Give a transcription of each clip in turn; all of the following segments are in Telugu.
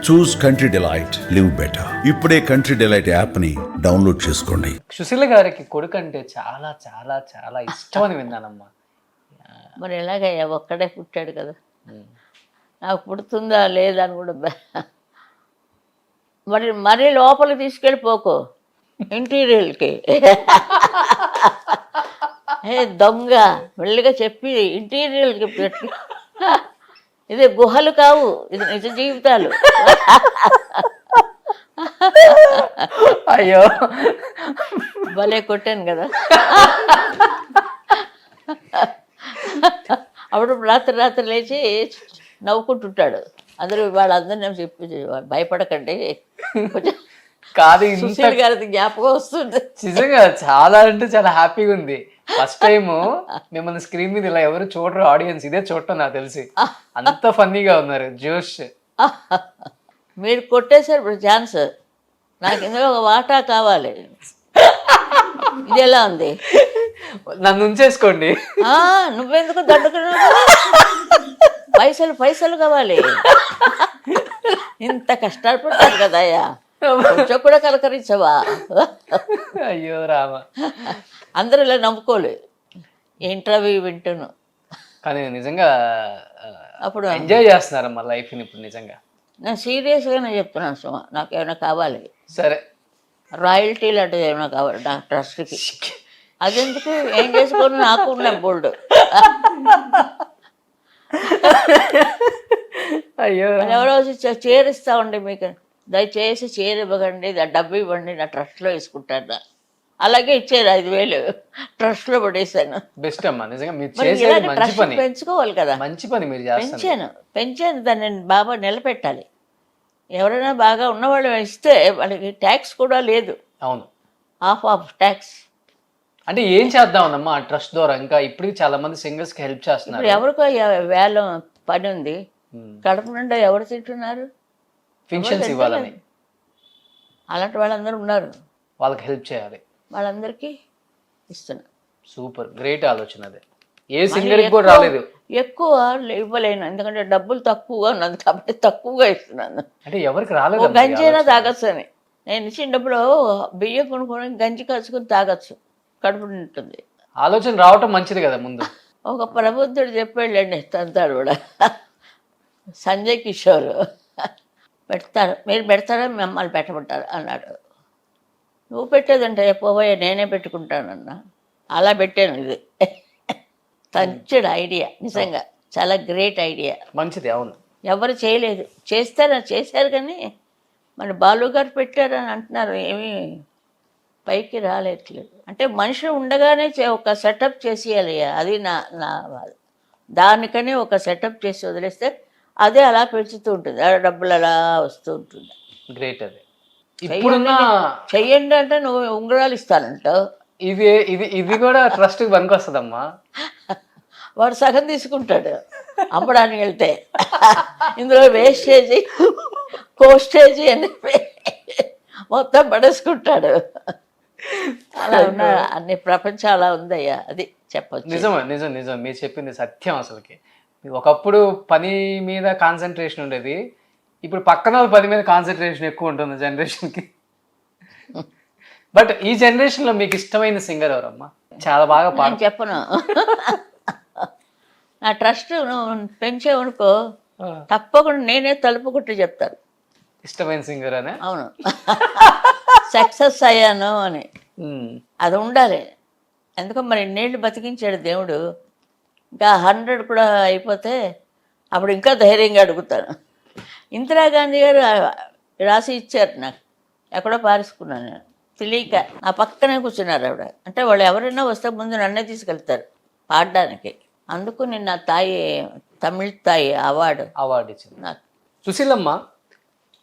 చూస్ కంట్రీ డిలైట్, లివ్ బెటర్. ఇప్పుడే కంట్రీ డిలైట్ యాప్ ని డౌన్లోడ్ చేసుకోండి. సుశీల గారికి కొడుకు అంటే చాలా చాలా చాలా ఇష్టం అని విన్నానమ్మా. మరి ఎలాగయ్యా, ఒక్కడే పుట్టాడు కదా, నాకు పుడుతుందా లేదా అని కూడా మరి మరీ లోపలికి తీసుకెళ్ళిపోకు ఇంటీరియల్కి. దొంగ మెల్లిగా చెప్పి ఇంటీరియల్కి పెట్టి, ఇది గుహలు కావు, ఇది నిజ జీవితాలు. అయ్యో భలే కొట్టాను కదా. అప్పుడు రాత్రి లేచి నవ్వుకుంటుంటాడు. అందరూ వాళ్ళందరినీ చెప్పి భయపడకండి, కాదు సుశీల్ గారి జ్ఞాపకం వస్తుంది. నిజంగా చాలా అంటే చాలా హ్యాపీగా ఉంది. ఫస్ట్ టైం మిమ్మల్ని స్క్రీన్ మీద ఇలా ఎవరు చూడరు, ఆడియన్స్ ఇదే చూడటం నాకు తెలిసి. అంత ఫన్నీగా ఉన్నారు, జోష్. మీరు కొట్టేశారు ఇప్పుడు ఛాన్స్, నాకు ఇందులో ఒక వాటా కావాలి. ఇది ఎలా ఉంది? నన్ను ఉంచేసుకోండి. నువ్వెందుకు దండుకున్నావు? పైసలు కావాలి. ఇంత కష్టాలు పడతారు కదా అయ్యా, కొంచెం కూడా కలకరించవా? అయ్యో రామ, అందరూ ఇలా నమ్ముకోలే ఇంటర్వ్యూ వింటున్నాను. కానీ నిజంగా అప్పుడు ఎంజాయ్ చేస్తున్నారమ్మా లైఫ్ని ఇప్పుడు నిజంగా. నేను సీరియస్గానే చెప్తున్నాను సుమా, నాకు ఏమైనా కావాలి, సరే రాయల్టీ లాంటిది ఏమైనా కావాలి నా ట్రస్ట్కి. అదెందుకు, ఏం చేసుకోను, నాకు ఉన్న బోల్డ్. అయ్యో ఎవరో చీర ఇస్తామండి మీకు, దయచేసి చీర ఇవ్వకండి, డబ్బు ఇవ్వండి, నా ట్రస్ట్లో వేసుకుంటాను. అలాగే ఇచ్చారు 5,000 ట్రస్ట్లో పడేసాను. బెస్ట్ అమ్మా, నిజంగా మీరు చేసేది మంచి ట్రస్ట్ పని, పెంచుకోవాలి కదా. మంచి పని మీరు చేస్తారు. పెంచాను దాన్ని నేను బాగా నిలబెట్టాలి. ఎవరైనా బాగా ఉన్నవాళ్ళు ఇస్తే వాళ్ళకి ట్యాక్స్ కూడా లేదు. అవును, ఆఫ్ ట్యాక్స్. అంటే ఏం చేద్దామన్నమ్మా ఆ ట్రస్ట్ ద్వారా? ఇంకా ఇప్పటికి చాలా మంది సింగర్స్ కి హెల్ప్ చేస్తున్నారు. ఇప్పుడు ఎవరికో వేల పని ఉంది, కడుపు నిండా ఎవరు తింటున్నారు? ఫంక్షన్స్ ఇవ్వాలని అలాంటి వాళ్ళందరూ ఉన్నారు, వాళ్ళకి హెల్ప్ చేయాలి, వాళ్ళందరికీ ఇస్తున్నా. సూపర్, గ్రేట్ ఆలోచన. అదే ఏ సింగర్ కి కూడా రాలేదు. ఎక్కువ ఇవ్వలేను, ఎందుకంటే డబ్బులు తక్కువగా ఉన్నది కాబట్టి తక్కువగా ఇస్తున్నాను. అంటే ఎవరికి రాలేదు. గంజైనా తాగొచ్చు అని నేను ఇచ్చిన డబ్బులో బియ్యం కొనుక్కొని గంజి కలుసుకుని తాగొచ్చు, కడుపు నింటుంది. ఆలోచన రావటం మంచిది కదా ముందు. ఒక ప్రబుద్ధుడు చెప్పాడండి, తంతాడు కూడా, సంజయ్ కిషోర్ పెడతారు, మీరు పెడతారా మిమ్మల్ని పెట్టమంటారు అన్నాడు. నువ్వు పెట్టేదంటే పోయే నేనే పెట్టుకుంటానన్నా. అలా పెట్టాను. ఇది తంచడు ఐడియా, నిజంగా చాలా గ్రేట్ ఐడియా, మంచిది. అవును, ఎవరు చేయలేదు, చేశారు కానీ మన బాలు గారు పెట్టారని అంటున్నారు, ఏమీ పైకి రాలేట్లేదు. అంటే మనిషి ఉండగానే ఒక సెటప్ చేసేయాలి, అది నా దానికని ఒక సెటప్ చేసి వదిలేస్తే అదే అలా పెంచుతూ ఉంటుంది, డబ్బులు అలా వస్తూ ఉంటుంది. గ్రేట్. అదే ఇప్పుడున్న చెయ్యండి అంటే నువ్వు ఉంగరాలు ఇస్తానంటావు. ఇది ఇది ఇది కూడా ట్రస్ట్ కి పనికి వస్తుందమ్మా. వాడు సగం తీసుకుంటాడు అమ్మడానికి వెళ్తే, ఇందులో వేస్టేజీ కోస్టేజీ అని మొత్తం పడేసుకుంటాడు. అలా ఉన్న అన్ని ప్రపంచం అలా ఉందయ్యా, అది చెప్పచ్చు. నిజం మీరు చెప్పింది సత్యం. అసలుకి ఒకప్పుడు పని మీద కాన్సన్ట్రేషన్ ఉండేది, ఇప్పుడు పక్కన పని మీద కాన్సన్ట్రేషన్ ఎక్కువ ఉంటుంది జనరేషన్కి. బట్ ఈ జనరేషన్లో మీకు ఇష్టమైన సింగర్ ఎవరమ్మా? చాలా బాగా నేను చెప్పను. నా ట్రస్ట్ నువ్వు పెంచేవనుకో తప్పకుండా నేనే తలుపు కొట్టి చెప్తాను ఇష్టమైన సింగర్ అనే. అవును, సక్సెస్ అయ్యాను అని అది ఉండాలి. ఎందుకంటే మరి ఇన్నేళ్ళు బతికించాడు దేవుడు, ఇంకా 100 కూడా అయిపోతే అప్పుడు ఇంకా ధైర్యంగా అడుగుతాను. ఇందిరాగాంధీ గారు రాసి ఇచ్చారు నాకు, ఎక్కడో పారేసుకున్నాను నేను తెలియక. నా పక్కనే కూర్చున్నారు ఆవిడ. అంటే వాళ్ళు ఎవరైనా వస్తే ముందు నన్నే తీసుకెళ్తారు పాడడానికి. అందుకు నేను నా తమిళ తాయి అవార్డు ఇచ్చింది నాకు. సుశీలమ్మ,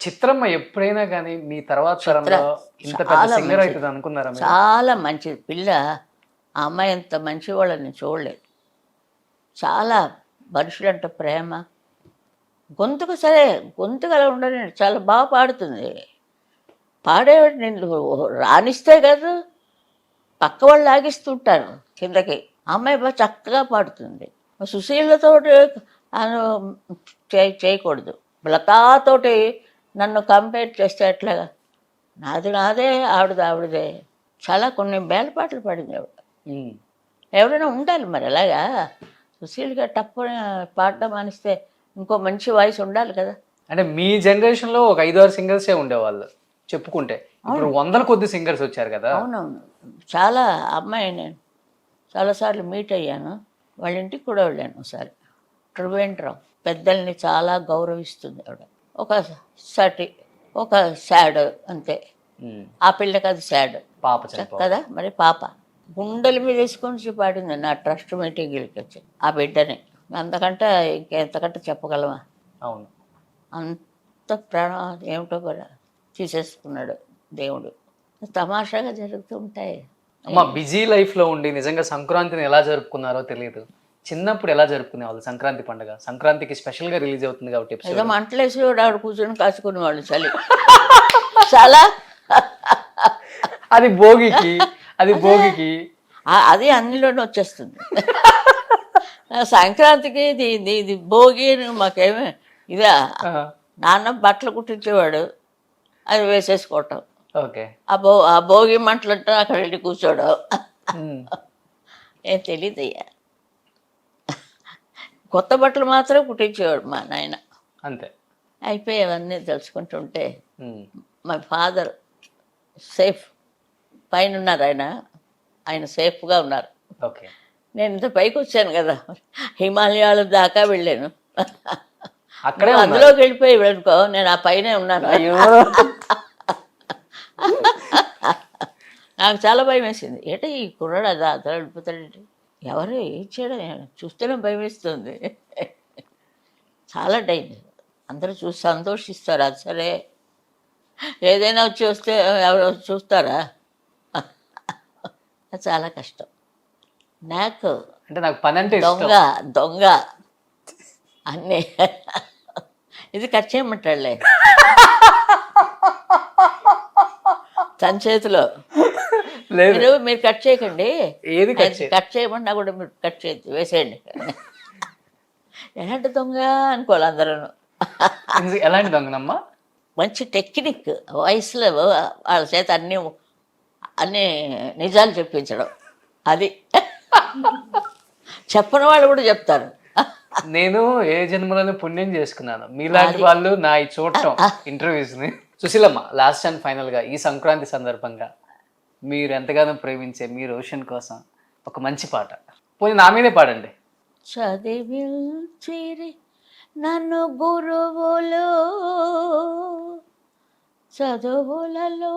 చిత్రమ్మ ఎప్పుడైనా కానీ మీ తర్వాత తరంలో ఇంత పెద్ద సింగర్ అవుతుంది అనుకున్నారా? చాలా మంచిది పిల్ల. ఆ అమ్మాయి ఎంత మంచి వాళ్ళని చూడలేదు. చాలా మనుషులంటే ప్రేమ, గొంతుకు సరే గొంతుకు అలా ఉండని చాలా బాగా పాడుతుంది. పాడేవాడు నేను రాణిస్తే కాదు, పక్క వాళ్ళు లాగిస్తుంటారు కిందకి. అమ్మాయి బాగా చక్కగా పాడుతుంది. సుశీలతోటి చేయకూడదు, లతాతోటి నన్ను కంపేర్ చేస్తే ఎట్లాగా, నాది నాదే, ఆవిడది ఆవిడదే. చాలా కొన్ని వేల పాటలు పాడింది ఆవిడ. ఉమ్. ఎవరైనా ఉండాలి మరి అలాగా. సుశీల్గా టప్పున పాడడం మానిస్తే ఇంకో మంచి వాయిస్ ఉండాలి కదా. అంటే మీ జనరేషన్లో ఒక 5-6 సింగర్సే ఉండేవాళ్ళు చెప్పుకుంటే. ఇప్పుడు వందల కొద్ది సింగర్స్ వచ్చారు కదా. అవునవును. చాలా అమ్మాయి నేను చాలాసార్లు మీట్ అయ్యాను. వాళ్ళ ఇంటికి కూడా వెళ్ళాను ఒకసారి. త్రివేంద్రం పెద్దల్ని చాలా గౌరవిస్తుంది ఆవిడ. ఒక సటి, ఒక శాడ్ అంతే. ఉమ్. ఆ పిల్లకి అది శాడ్ పాప చనిపో కదా. మరి పాప గుండెల మీద వేసుకొని పాడింది నా ట్రస్ట్ మీటింగ్కి వచ్చి ఆ బిడ్డని. అంతకంటే ఇంకెంతకంటే చెప్పగలమా. అవును. అంత ప్రాణం ఏమిటో కూడా తీసేసుకున్నాడు దేవుడు. తమాషాగా జరుగుతూ ఉంటాయి. అమ్మ బిజీ లైఫ్లో ఉండి నిజంగా సంక్రాంతిని ఎలా జరుపుకున్నారో తెలియదు. చిన్నప్పుడు ఎలా జరుపుకునేవాళ్ళు సంక్రాంతి పండుగ? సంక్రాంతికి స్పెషల్గా రిలీజ్ అవుతుంది కాబట్టి ఏదో ఎపిసోడ్. మంటలేసి ఆవిడ కూర్చొని కాచుకునేవాళ్ళు చలి చాలా. అది భోగికి, అది భోగికి. అది అందులోనే వచ్చేస్తుంది. సంక్రాంతికి ఇది భోగి అని మాకేమే ఇదా. ఆ, నాన్న బట్టలు కుట్టించేవాడు, అది వేసేసుకోవటం. ఓకే. ఆ భోగి మంటలు అంటే అక్కడ వెళ్ళి కూర్చోవడం. ఉమ్. ఏం తెలియదు అయ్యా. కొత్త బట్టలు మాత్రం కుట్టించేవాడు మా నాయన. అంతే. అయిపోయి అవన్నీ తెలుసుకుంటుంటే ఉమ్. మా ఫాదర్ సేఫ్ పైన ఉన్నారు. ఆయన సేఫ్గా ఉన్నారు. ఓకే. నేను ఇంత పైకి వచ్చాను కదా, హిమాలయాల దాకా వెళ్ళాను. అక్కడే నువ్వు అందులోకి వెళ్ళిపోయి వెళ్ళుకో, నేను ఆ పైనే ఉన్నాను. అయ్యో. నాకు చాలా భయం వేసింది. ఏంటి ఈ కుర్రాడు అది అతను వెళ్ళిపోతాడంటే, ఎవరు ఇచ్చాడు చూస్తేనే భయం వేస్తుంది. చాలా డేంజర్. అందరూ చూసి సంతోషిస్తారు, అది సరే. ఏదైనా వచ్చి వస్తే ఎవరు చూస్తారా? చాలా కష్టం. నాకు అంటే నాకు పని అంటే ఇష్టం. దొంగ అన్నీ. ఇది కట్ చేయమంటాడులే తన చేతిలో. లేదు. మీరు కట్ చేయకండి. ఏది కట్ చేయ- కట్ చేయమన్నా కూడా మీరు కట్ చేయద్దు, వేసేయండి. ఎలాంటి దొంగ అనుకోవాలి అందరూ. ఎలాంటి దొంగనమ్మా? మంచి టెక్నిక్, వయసులో వాళ్ళ చేత అన్ని నిజాలు చెప్పించడం. అది చెప్పని వాళ్ళు కూడా చెప్తారు. నేను ఏ జన్మలోనే పుణ్యం చేసుకున్నాను మీలాంటి వాళ్ళు నా ఈ చూడటం ఇంటర్వ్యూస్ని. సుశీలమ్మ, లాస్ట్ అండ్ ఫైనల్గా ఈ సంక్రాంతి సందర్భంగా మీరు ఎంతగానో ప్రేమించే మీ రోషన్ కోసం ఒక మంచి పాట, పోనీ నా మీదే పాడండి. చదివించిరి నన్ను గురువులు, చదువులలో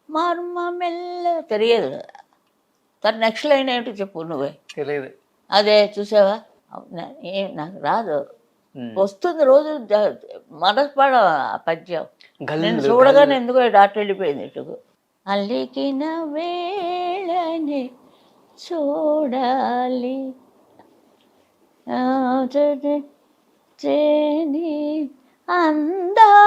మర్మమెల్ల తెలియదు. తన నెక్స్ట్ లైన్ ఏంటో చెప్పు నువ్వే. తెలియదు. అదే చూసావా, నాకు రాదు. వస్తుంది రోజు మనస్పాడ ఆ పద్యం. నేను చూడగానే ఎందుకో డాక్టర్ వెళ్ళిపోయింది ఇటుకు. అలికిన వేళని చూడాలి చేని అందాలు,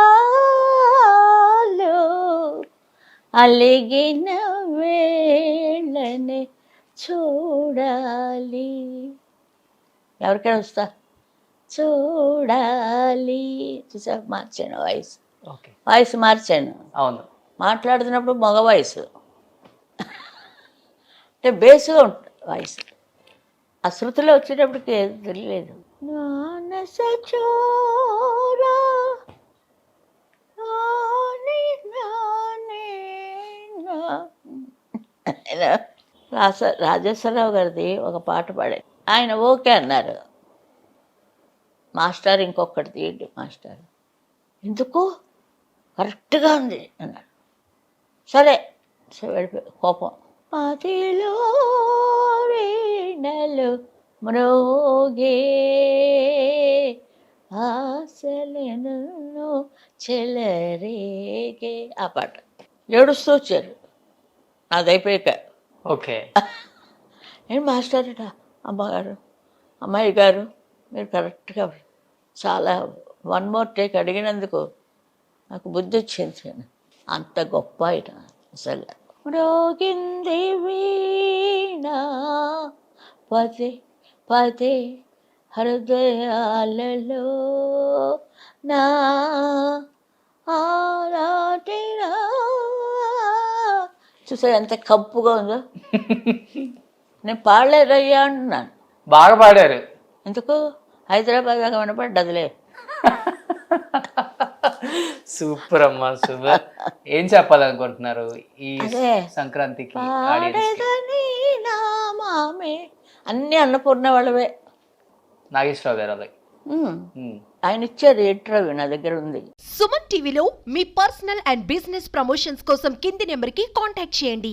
అలిగిన వేళని చూడాలి. ఎవరికైనా వస్తా చూడాలి. చూసా మార్చాను వాయిస్ మార్చాను. అవును. మాట్లాడుతున్నప్పుడు మగ వాయిస్ అంటే బేస్గా ఉంటుంది వాయిస్. ఆ శృతిలో వచ్చేటప్పటికి ఏది తెలియలేదు. మానస చోరా రాజేశ్వరరావు గారిది ఒక పాట పాడారు. ఆయన ఓకే అన్నారు. మాస్టర్ ఇంకొకటి తీయండి మాస్టర్, ఎందుకు కరెక్ట్గా ఉంది అన్నాడు. సరే వెళ్ళిపోయి కోపం. పదిలో వీణలు మ్రోగే ఆశలను చెలరేగే ఆ పాట. ఏడుస్తూ వచ్చారు నాది అయిపోయాక. ఓకే. నేను మాస్టర్ అట, అమ్మాయి గారు మీరు కరెక్ట్గా చాలా వన్ మోర్ టేక్ అడిగినందుకు నాకు బుద్ధి వచ్చింది. అంత గొప్ప ఆయన అసలు. మ్రోగింది వీణ పదే పదే హృదయాలలో నా చూసా ఎంత కప్పుగా ఉందో. నేను పాడలేదయ్యా అంటున్నాను. బాగా పాడారు. ఎందుకు హైదరాబాద్ దాకా వినపడ్డదిలే. సూపర్ అమ్మా, సూపర్. ఏం చెప్పాలనుకుంటున్నారు ఈ అదే. సంక్రాంతికి ఆడియన్స్? పాడేదని నామామే అన్నీ అన్నపూర్ణ వాళ్ళవే. నాగేశ్వరరావు గారు అలాగే. ఆయన ఇచ్చారు ఇంటర్వ్యూ, నా దగ్గర ఉంది. సుమన్ టీవీలో మీ పర్సనల్ అండ్ బిజినెస్ ప్రమోషన్స్ కోసం కింది నెంబర్కి కాంటాక్ట్ చేయండి.